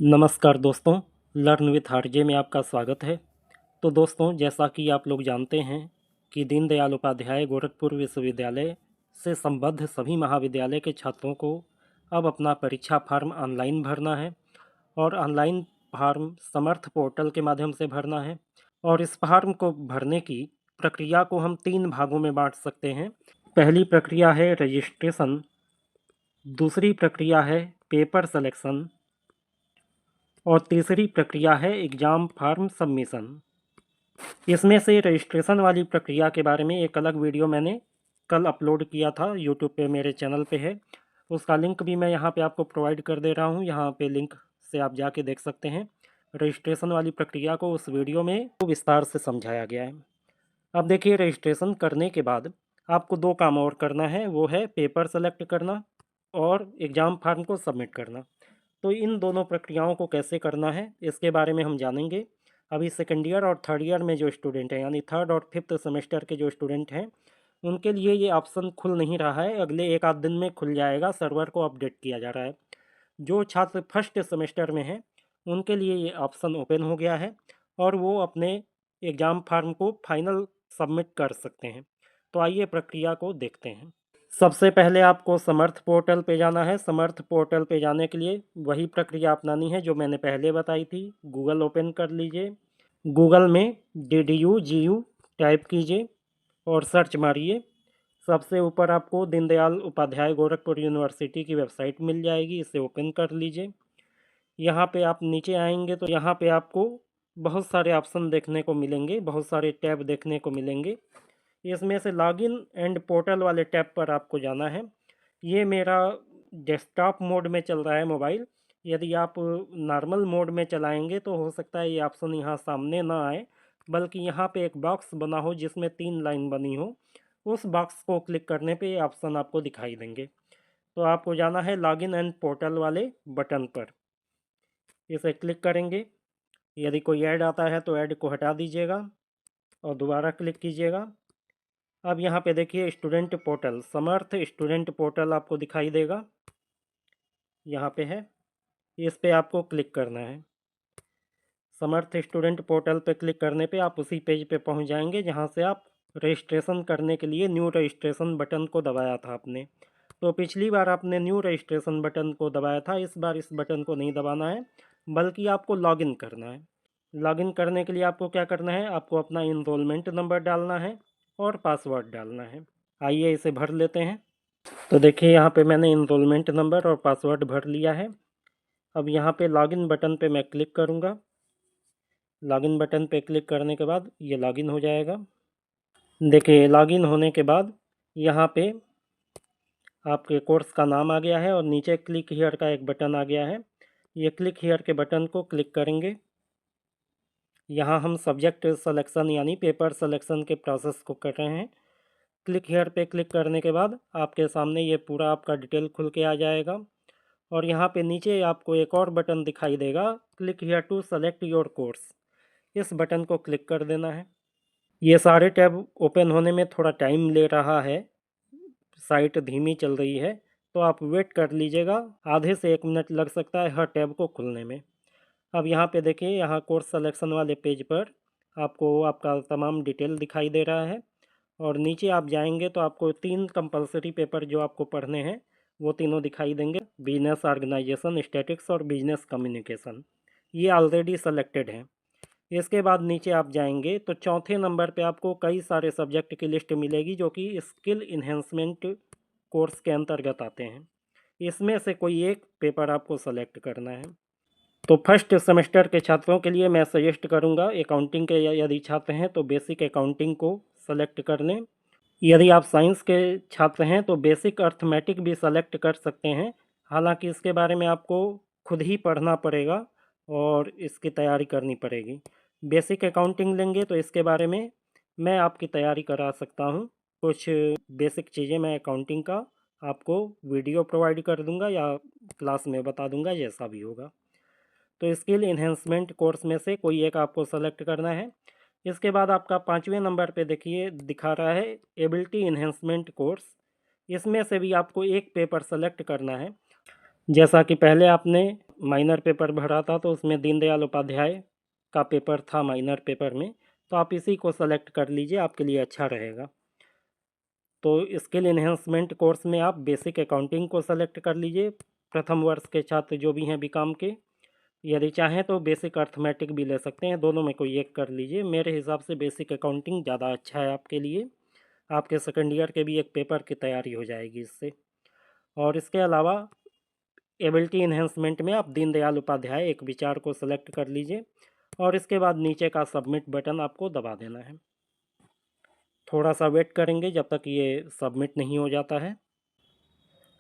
नमस्कार दोस्तों, learn with RJ में आपका स्वागत है। तो दोस्तों, जैसा कि आप लोग जानते हैं कि दीनदयाल उपाध्याय गोरखपुर विश्वविद्यालय से संबद्ध सभी महाविद्यालय के छात्रों को अब अपना परीक्षा फार्म ऑनलाइन भरना है और ऑनलाइन फार्म समर्थ पोर्टल के माध्यम से भरना है। और इस फार्म को भरने की प्रक्रिया को हम 3 भागों में बांट सकते हैं। पहली प्रक्रिया है रजिस्ट्रेशन, दूसरी प्रक्रिया है पेपर सिलेक्शन और तीसरी प्रक्रिया है एग्ज़ाम फॉर्म सबमिशन। इसमें से रजिस्ट्रेशन वाली प्रक्रिया के बारे में एक अलग वीडियो मैंने कल अपलोड किया था, यूट्यूब पे मेरे चैनल पे है। उसका लिंक भी मैं यहाँ पे आपको प्रोवाइड कर दे रहा हूँ, यहाँ पे लिंक से आप जाके देख सकते हैं। रजिस्ट्रेशन वाली प्रक्रिया को उस वीडियो में विस्तार से समझाया गया है। अब देखिए, रजिस्ट्रेशन करने के बाद आपको 2 काम और करना है, वो है पेपर सेलेक्ट करना और एग्ज़ाम फॉर्म को सबमिट करना। तो इन दोनों प्रक्रियाओं को कैसे करना है, इसके बारे में हम जानेंगे। अभी सेकेंड ईयर और थर्ड ईयर में जो स्टूडेंट हैं, यानी थर्ड और फिफ्थ सेमेस्टर के जो स्टूडेंट हैं, उनके लिए ये ऑप्शन खुल नहीं रहा है। अगले 1 आध दिन में खुल जाएगा, सर्वर को अपडेट किया जा रहा है। जो छात्र फर्स्ट सेमेस्टर में हैं, उनके लिए ये ऑप्शन ओपन हो गया है और वो अपने एग्ज़ाम फॉर्म को फाइनल सबमिट कर सकते हैं। तो आइए प्रक्रिया को देखते हैं। सबसे पहले आपको समर्थ पोर्टल पे जाना है। समर्थ पोर्टल पे जाने के लिए वही प्रक्रिया अपनानी है जो मैंने पहले बताई थी। गूगल ओपन कर लीजिए, गूगल में DDU टाइप कीजिए और सर्च मारिए। सबसे ऊपर आपको दीनदयाल उपाध्याय गोरखपुर यूनिवर्सिटी की वेबसाइट मिल जाएगी, इसे ओपन कर लीजिए। यहाँ पे आप नीचे आएंगे तो यहाँ पे आपको बहुत सारे ऑप्शन देखने को मिलेंगे, बहुत सारे टैब देखने को मिलेंगे। इसमें से लॉगिन एंड पोर्टल वाले टैब पर आपको जाना है। ये मेरा डेस्कटॉप मोड में चल रहा है मोबाइल। यदि आप नॉर्मल मोड में चलाएंगे तो हो सकता है ये ऑप्शन यहाँ सामने ना आए, बल्कि यहाँ पे एक बॉक्स बना हो जिसमें 3 लाइन बनी हो। उस बॉक्स को क्लिक करने पे ये ऑप्शन आपको दिखाई देंगे। तो आपको जाना है लॉगिन एंड पोर्टल वाले बटन पर, इसे क्लिक करेंगे। यदि कोई ऐड आता है तो ऐड को हटा दीजिएगा और दोबारा क्लिक कीजिएगा। अब यहाँ पे देखिए स्टूडेंट पोर्टल, समर्थ स्टूडेंट पोर्टल आपको दिखाई देगा, यहाँ पे है। इस पे आपको क्लिक करना है। समर्थ स्टूडेंट पोर्टल पे क्लिक करने पे आप उसी पेज पे पहुँच जाएंगे जहाँ से आप रजिस्ट्रेशन करने के लिए न्यू रजिस्ट्रेशन बटन को दबाया था आपने। तो पिछली बार आपने न्यू रजिस्ट्रेशन बटन को दबाया था, इस बार इस बटन को नहीं दबाना है, बल्कि आपको लॉगिन करना है। लॉगिन करने के लिए आपको क्या करना है, आपको अपना इनरोलमेंट नंबर डालना है और पासवर्ड डालना है। आइए इसे भर लेते हैं। तो देखिए यहाँ पे मैंने इनरोलमेंट नंबर और पासवर्ड भर लिया है। अब यहाँ पे लॉगिन बटन पे मैं क्लिक करूँगा। लॉगिन बटन पे क्लिक करने के बाद ये लॉगिन हो जाएगा। देखिए लॉगिन होने के बाद यहाँ पे आपके कोर्स का नाम आ गया है और नीचे क्लिक हियर का एक बटन आ गया है। ये क्लिक हियर के बटन को क्लिक करेंगे। यहाँ हम सब्जेक्ट सिलेक्शन यानी पेपर सिलेक्शन के प्रोसेस को कर रहे हैं। क्लिक हेयर पे क्लिक करने के बाद आपके सामने ये पूरा आपका डिटेल खुल के आ जाएगा और यहाँ पे नीचे आपको एक और बटन दिखाई देगा, click here to select your course. इस बटन को क्लिक कर देना है। ये सारे टैब ओपन होने में थोड़ा टाइम ले रहा है, साइट धीमी चल रही है, तो आप वेट कर लीजिएगा, आधे से 1 मिनट लग सकता है हर टैब को खुलने में। अब यहाँ पे देखिए, यहाँ कोर्स सिलेक्शन वाले पेज पर आपको आपका तमाम डिटेल दिखाई दे रहा है और नीचे आप जाएंगे तो आपको 3 कंपलसरी पेपर जो आपको पढ़ने हैं वो तीनों दिखाई देंगे, बिजनेस ऑर्गेनाइजेशन, स्टैटिक्स और बिजनेस कम्युनिकेशन। ये ऑलरेडी सेलेक्टेड हैं। इसके बाद नीचे आप जाएंगे तो चौथे नंबर पे आपको कई सारे सब्जेक्ट की लिस्ट मिलेगी जो कि स्किल इन्हेंसमेंट कोर्स के अंतर्गत आते हैं। इसमें से कोई एक पेपर आपको सेलेक्ट करना है। तो फर्स्ट सेमेस्टर के छात्रों के लिए मैं सजेस्ट करूंगा, अकाउंटिंग के यदि छात्र हैं तो बेसिक अकाउंटिंग को सेलेक्ट कर लें। यदि आप साइंस के छात्र हैं तो बेसिक अर्थमेटिक भी सेलेक्ट कर सकते हैं। हालांकि इसके बारे में आपको खुद ही पढ़ना पड़ेगा और इसकी तैयारी करनी पड़ेगी। बेसिक अकाउंटिंग लेंगे तो इसके बारे में मैं आपकी तैयारी करा सकता हूँ। कुछ बेसिक चीज़ें मैं अकाउंटिंग का आपको वीडियो प्रोवाइड कर दूंगा या क्लास में बता दूंगा, जैसा भी होगा। तो स्किल इन्हेंसमेंट कोर्स में से कोई एक आपको सेलेक्ट करना है। इसके बाद आपका 5वें नंबर पे देखिए दिखा रहा है एबिलिटी इन्हेंसमेंट कोर्स। इसमें से भी आपको एक पेपर सेलेक्ट करना है। जैसा कि पहले आपने माइनर पेपर भरा था तो उसमें दीनदयाल उपाध्याय का पेपर था माइनर पेपर में, तो आप इसी को सेलेक्ट कर लीजिए, आपके लिए अच्छा रहेगा। तो स्किल इन्हेंसमेंट कोर्स में आप बेसिक अकाउंटिंग को सेलेक्ट कर लीजिए, प्रथम वर्ष के छात्र जो भी हैं बीकॉम के। यदि चाहें तो बेसिक अर्थमेटिक भी ले सकते हैं, दोनों में कोई एक कर लीजिए। मेरे हिसाब से बेसिक अकाउंटिंग ज़्यादा अच्छा है आपके लिए, आपके सेकेंड ईयर के भी एक पेपर की तैयारी हो जाएगी इससे। और इसके अलावा एबिलिटी इन्हेंसमेंट में आप दीनदयाल उपाध्याय एक विचार को सेलेक्ट कर लीजिए और इसके बाद नीचे का सबमिट बटन आपको दबा देना है। थोड़ा सा वेट करेंगे जब तक ये सबमिट नहीं हो जाता है।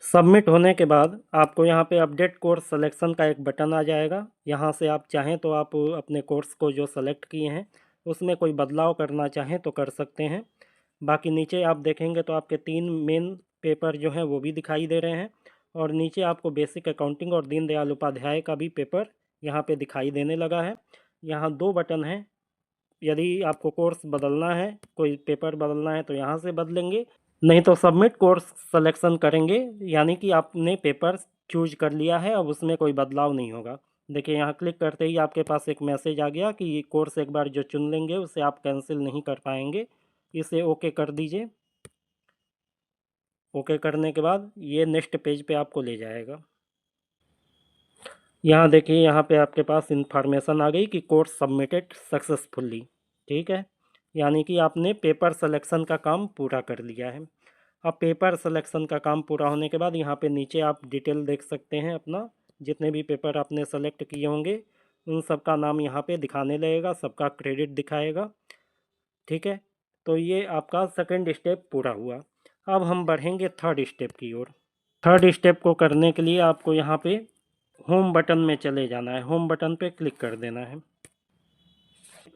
सबमिट होने के बाद आपको यहाँ पे अपडेट कोर्स सिलेक्शन का एक बटन आ जाएगा। यहाँ से आप चाहें तो आप अपने कोर्स को जो सेलेक्ट किए हैं उसमें कोई बदलाव करना चाहें तो कर सकते हैं। बाकी नीचे आप देखेंगे तो आपके 3 मेन पेपर जो हैं वो भी दिखाई दे रहे हैं और नीचे आपको बेसिक अकाउंटिंग और दीनदयाल उपाध्याय का भी पेपर यहाँ पे दिखाई देने लगा है। यहाँ 2 बटन हैं, यदि आपको कोर्स बदलना है, कोई पेपर बदलना है तो यहाँ से बदलेंगे, नहीं तो सबमिट कोर्स सिलेक्शन करेंगे, यानी कि आपने पेपर चूज कर लिया है, अब उसमें कोई बदलाव नहीं होगा। देखिए यहाँ क्लिक करते ही आपके पास एक मैसेज आ गया कि ये कोर्स एक बार जो चुन लेंगे उसे आप कैंसिल नहीं कर पाएंगे। इसे ओके कर दीजिए। ओके करने के बाद ये नेक्स्ट पेज पे आपको ले जाएगा। यहाँ देखिए, यहाँ पे आपके पास इंफॉर्मेशन आ गई कि कोर्स सबमिटेड सक्सेसफुली। ठीक है, यानी कि आपने पेपर सिलेक्शन का काम पूरा कर लिया है। अब पेपर सिलेक्शन का काम पूरा होने के बाद यहाँ पे नीचे आप डिटेल देख सकते हैं, अपना जितने भी पेपर आपने सेलेक्ट किए होंगे उन सब का नाम यहाँ पे दिखाने लगेगा, सबका क्रेडिट दिखाएगा। ठीक है, तो ये आपका सेकंड स्टेप पूरा हुआ। अब हम बढ़ेंगे थर्ड स्टेप की ओर। थर्ड स्टेप को करने के लिए आपको यहाँ पे होम बटन में चले जाना है, होम बटन पे क्लिक कर देना है।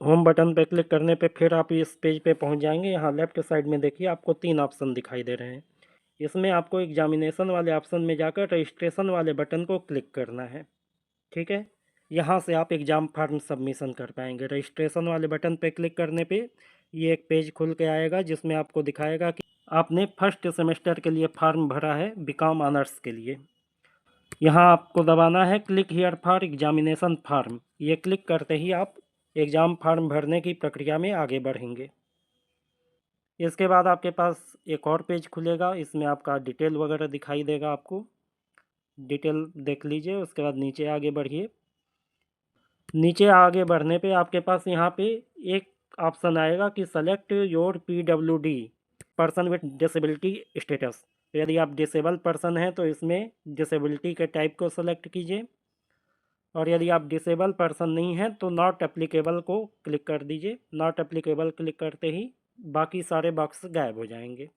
होम बटन पे क्लिक करने पे फिर आप इस पेज पे पहुंच जाएंगे। यहाँ लेफ्ट साइड में देखिए आपको 3 ऑप्शन दिखाई दे रहे हैं। इसमें आपको एग्जामिनेशन वाले ऑप्शन में जाकर रजिस्ट्रेशन वाले बटन को क्लिक करना है। ठीक है, यहाँ से आप एग्ज़ाम फॉर्म सबमिशन कर पाएंगे। रजिस्ट्रेशन वाले बटन पे क्लिक करने पे ये एक पेज खुल के आएगा जिसमें आपको दिखाएगा कि आपने फर्स्ट सेमेस्टर के लिए फॉर्म भरा है बीकॉम ऑनर्स के लिए। यहाँ आपको दबाना है click here for examination form. ये क्लिक करते ही आप एग्ज़ाम फॉर्म भरने की प्रक्रिया में आगे बढ़ेंगे। इसके बाद आपके पास एक और पेज खुलेगा, इसमें आपका डिटेल वगैरह दिखाई देगा। आपको डिटेल देख लीजिए, उसके बाद नीचे आगे बढ़िए। नीचे आगे बढ़ने पे आपके पास यहाँ पे एक ऑप्शन आएगा कि select your PWD, person with disability status. यदि आप डिसेबल पर्सन हैं तो इसमें डिसेबिलिटी के टाइप को सेलेक्ट कीजिए, और यदि आप डिसेबल पर्सन नहीं हैं तो नॉट एप्लीकेबल को क्लिक कर दीजिए। नॉट एप्लीकेबल क्लिक करते ही बाकी सारे बॉक्स गायब हो जाएंगे।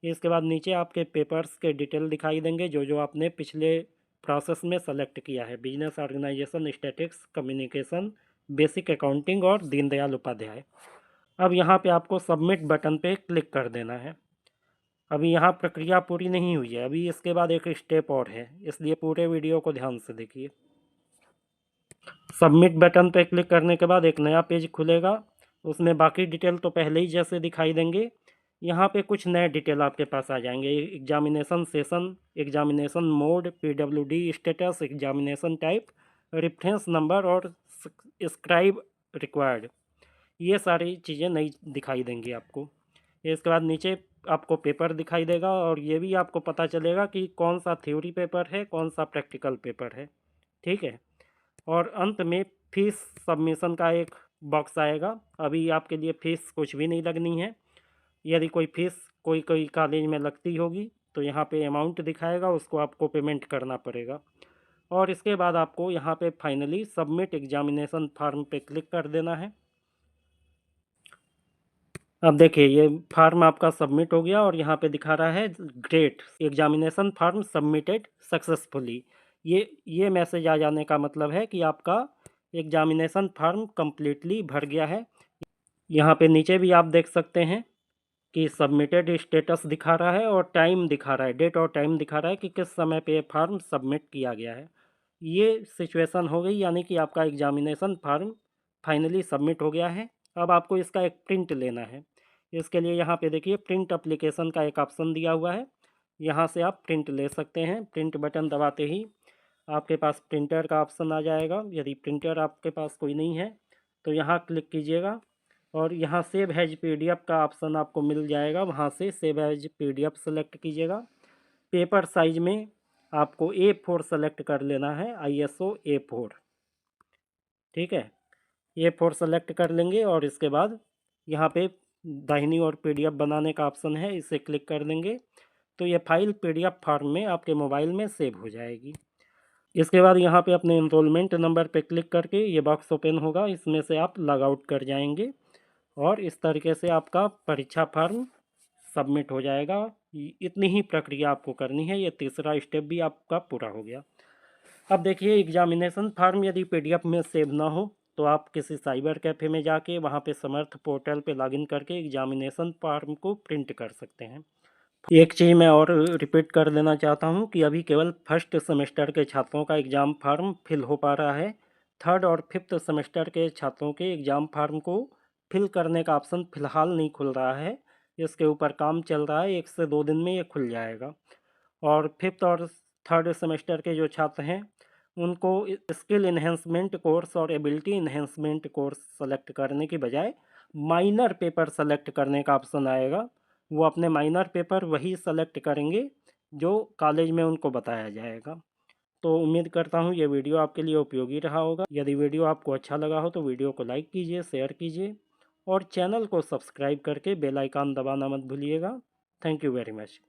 इसके बाद नीचे आपके पेपर्स के डिटेल दिखाई देंगे जो जो आपने पिछले प्रोसेस में सेलेक्ट किया है, business organisation, statics, communication, basic accounting और दीनदयाल उपाध्याय। अब यहाँ पे आपको सबमिट बटन पे क्लिक कर देना है। अभी यहाँ प्रक्रिया पूरी नहीं हुई है, अभी इसके बाद एक स्टेप और है, इसलिए पूरे वीडियो को ध्यान से देखिए। सबमिट बटन पे क्लिक करने के बाद एक नया पेज खुलेगा, उसमें बाकी डिटेल तो पहले ही जैसे दिखाई देंगे। यहाँ पे कुछ नए डिटेल आपके पास आ जाएंगे। Examination session, examination mode, PWD status, examination type, reference number और स्क्राइब रिक्वायर्ड, ये सारी चीज़ें नई दिखाई देंगी आपको। इसके बाद नीचे आपको पेपर दिखाई देगा और ये भी आपको पता चलेगा कि कौन सा थ्योरी पेपर है, कौन सा प्रैक्टिकल पेपर है। ठीक है, और अंत में फीस सबमिशन का एक बॉक्स आएगा। अभी आपके लिए फ़ीस कुछ भी नहीं लगनी है। यदि कोई फ़ीस कोई कोई कॉलेज में लगती होगी तो यहाँ पे अमाउंट दिखाएगा, उसको आपको पेमेंट करना पड़ेगा। और इसके बाद आपको यहाँ पे फाइनली सबमिट एग्जामिनेशन फॉर्म पे क्लिक कर देना है। अब देखिए ये फार्म आपका सबमिट हो गया और यहाँ पे दिखा रहा है great, examination form submitted successfully. ये मैसेज आ जाने का मतलब है कि आपका एग्जामिनेशन फॉर्म कम्प्लीटली भर गया है। यहाँ पे नीचे भी आप देख सकते हैं कि सबमिटेड स्टेटस दिखा रहा है और टाइम दिखा रहा है, डेट और टाइम दिखा रहा है कि किस समय पे फॉर्म सबमिट किया गया है। ये सिचुएशन हो गई, यानी कि आपका एग्जामिनेशन फॉर्म फाइनली सबमिट हो गया है। अब आपको इसका एक प्रिंट लेना है। इसके लिए यहाँ पे देखिए प्रिंट एप्लीकेशन का एक ऑप्शन दिया हुआ है, यहाँ से आप प्रिंट ले सकते हैं। प्रिंट बटन दबाते ही आपके पास प्रिंटर का ऑप्शन आ जाएगा। यदि प्रिंटर आपके पास कोई नहीं है तो यहाँ क्लिक कीजिएगा और यहाँ सेव एज PDF का ऑप्शन आपको मिल जाएगा। वहाँ से सेव एज PDF सेलेक्ट कीजिएगा। पेपर साइज में आपको A4 सेलेक्ट कर लेना है, ISO A4। ठीक है, A4 सेलेक्ट कर लेंगे और इसके बाद यहाँ पे दाहिनी ओर PDF बनाने का ऑप्शन है, इसे क्लिक कर देंगे तो ये फाइल PDF फॉर्म में आपके मोबाइल में सेव हो जाएगी। इसके बाद यहाँ पे अपने एनरोलमेंट नंबर पे क्लिक करके ये बॉक्स ओपन होगा, इसमें से आप लॉग आउट कर जाएंगे और इस तरीके से आपका परीक्षा फॉर्म सबमिट हो जाएगा। इतनी ही प्रक्रिया आपको करनी है, ये तीसरा स्टेप भी आपका पूरा हो गया। अब देखिए, एग्जामिनेशन फॉर्म यदि PDF में सेव ना हो तो आप किसी साइबर कैफ़े में जाके वहाँ पे समर्थ पोर्टल पे लॉगिन करके एग्जामिनेशन फॉर्म को प्रिंट कर सकते हैं। एक चीज़ मैं और रिपीट कर देना चाहता हूँ कि अभी केवल फर्स्ट सेमेस्टर के छात्रों का एग्ज़ाम फॉर्म फिल हो पा रहा है। थर्ड और फिफ्थ सेमेस्टर के छात्रों के एग्ज़ाम फॉर्म को फिल करने का ऑप्शन फ़िलहाल नहीं खुल रहा है। इसके ऊपर काम चल रहा है, 1 से 2 दिन में ये खुल जाएगा। और फिफ्थ और थर्ड सेमेस्टर के जो छात्र हैं उनको स्किल इन्हेंसमेंट कोर्स और एबिलिटी इन्हेंसमेंट कोर्स सेलेक्ट करने की बजाय माइनर पेपर सेलेक्ट करने का ऑप्शन आएगा। वो अपने माइनर पेपर वही सेलेक्ट करेंगे जो कॉलेज में उनको बताया जाएगा। तो उम्मीद करता हूँ ये वीडियो आपके लिए उपयोगी रहा होगा। यदि वीडियो आपको अच्छा लगा हो तो वीडियो को लाइक कीजिए, शेयर कीजिए और चैनल को सब्सक्राइब करके बेल आइकन दबाना मत भूलिएगा। Thank you very much.